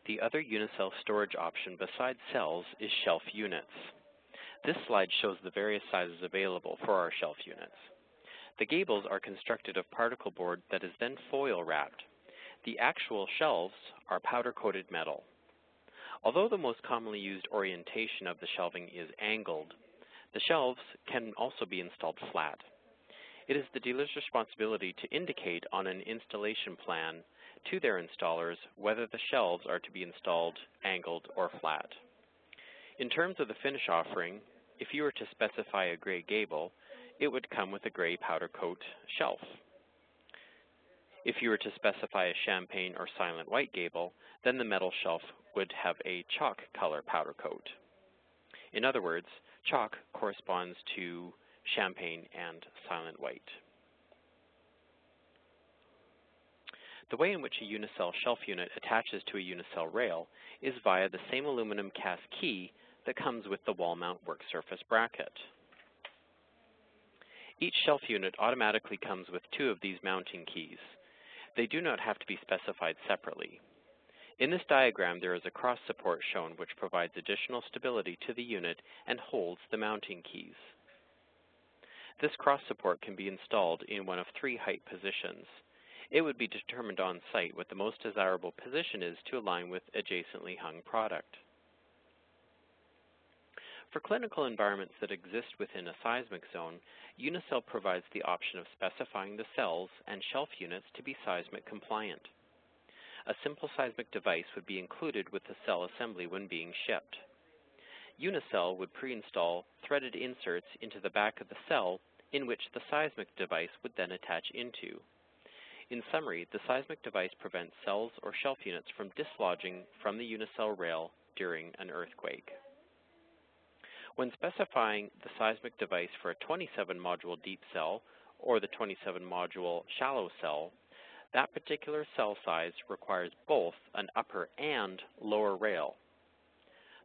The other Unicell storage option besides cells is shelf units. This slide shows the various sizes available for our shelf units. The gables are constructed of particle board that is then foil wrapped. The actual shelves are powder-coated metal. Although the most commonly used orientation of the shelving is angled, the shelves can also be installed flat. It is the dealer's responsibility to indicate on an installation plan to their installers whether the shelves are to be installed angled or flat. In terms of the finish offering, if you were to specify a gray gable, it would come with a gray powder coat shelf. If you were to specify a champagne or silent white gable, then the metal shelf would have a chalk color powder coat. In other words, chalk corresponds to champagne and silent white. The way in which a Unicell shelf unit attaches to a Unicell rail is via the same aluminum cast key that comes with the wall mount work surface bracket. Each shelf unit automatically comes with 2 of these mounting keys. They do not have to be specified separately. In this diagram, there is a cross support shown which provides additional stability to the unit and holds the mounting keys. This cross support can be installed in one of 3 height positions. It would be determined on site what the most desirable position is to align with adjacently hung product. For clinical environments that exist within a seismic zone, Unicell provides the option of specifying the cells and shelf units to be seismic compliant. A simple seismic device would be included with the cell assembly when being shipped. Unicell would pre-install threaded inserts into the back of the cell in which the seismic device would then attach into. In summary, the seismic device prevents cells or shelf units from dislodging from the Unicell rail during an earthquake. When specifying the seismic device for a 27-module deep cell or the 27-module shallow cell, that particular cell size requires both an upper and lower rail.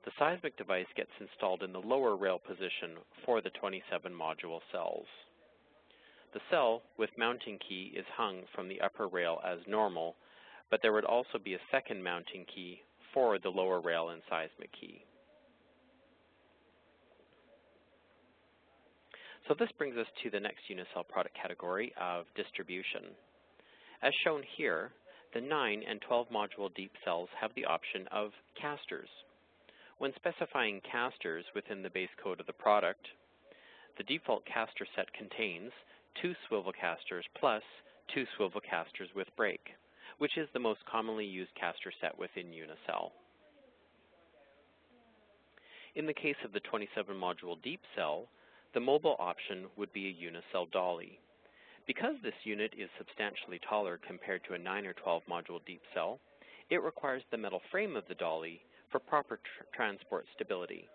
The seismic device gets installed in the lower rail position for the 27-module cells. The cell with mounting key is hung from the upper rail as normal, but there would also be a second mounting key for the lower rail and seismic key. So this brings us to the next Unicell product category of distribution. As shown here, the 9 and 12 module deep cells have the option of casters. When specifying casters within the base code of the product, the default caster set contains 2 swivel casters plus 2 swivel casters with brake, which is the most commonly used caster set within Unicell. In the case of the 27 module deep cell, the mobile option would be a Unicell dolly. Because this unit is substantially taller compared to a 9 or 12 module deep cell, it requires the metal frame of the dolly for proper transport stability.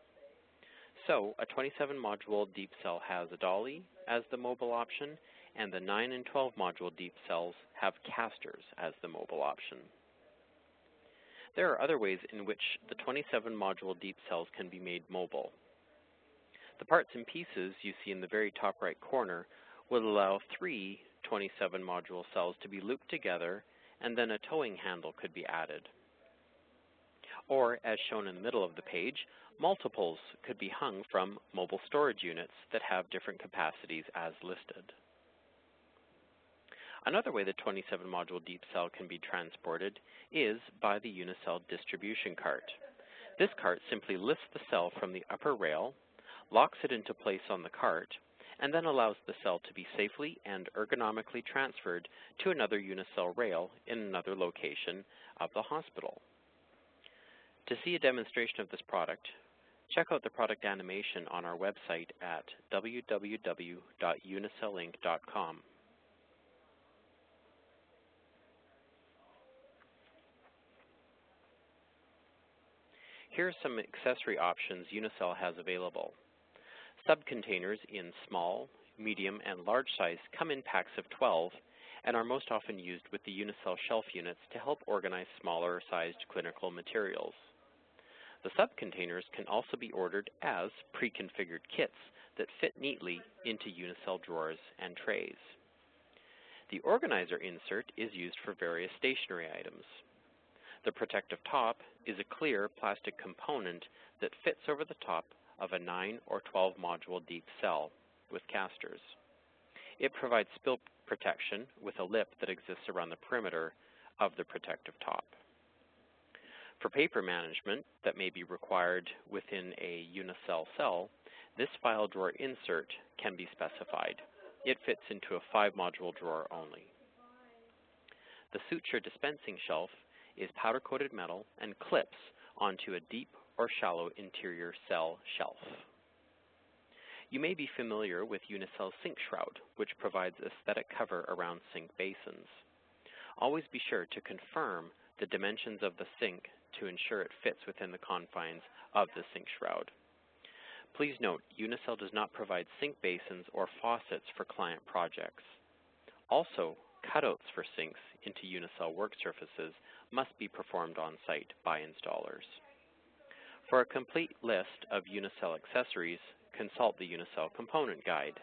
So a 27 module deep cell has a dolly as the mobile option, and the 9 and 12 module deep cells have casters as the mobile option. There are other ways in which the 27 module deep cells can be made mobile. The parts and pieces you see in the very top right corner will allow 3 27 module cells to be looped together, and then a towing handle could be added. Or, as shown in the middle of the page, multiples could be hung from mobile storage units that have different capacities as listed. Another way the 27 module deep cell can be transported is by the Unicell distribution cart. This cart simply lifts the cell from the upper rail, locks it into place on the cart, and then allows the cell to be safely and ergonomically transferred to another Unicell rail in another location of the hospital. To see a demonstration of this product, check out the product animation on our website at www.unicellinc.com. Here are some accessory options Unicell has available. Subcontainers in small, medium, and large size come in packs of 12 and are most often used with the Unicell shelf units to help organize smaller sized clinical materials. The subcontainers can also be ordered as pre-configured kits that fit neatly into Unicell drawers and trays. The organizer insert is used for various stationery items. The protective top is a clear plastic component that fits over the top of a 9 or 12 module deep cell with casters. It provides spill protection with a lip that exists around the perimeter of the protective top. For paper management that may be required within a Unicell cell, this file drawer insert can be specified. It fits into a 5-module drawer only. The suture dispensing shelf is powder-coated metal and clips onto a deep or shallow interior cell shelf. You may be familiar with Unicell's sink shroud, which provides aesthetic cover around sink basins. Always be sure to confirm the dimensions of the sink to ensure it fits within the confines of the sink shroud. Please note, Unicell does not provide sink basins or faucets for client projects. Also, cutouts for sinks into Unicell work surfaces must be performed on-site by installers. For a complete list of Unicell accessories, consult the Unicell Component Guide.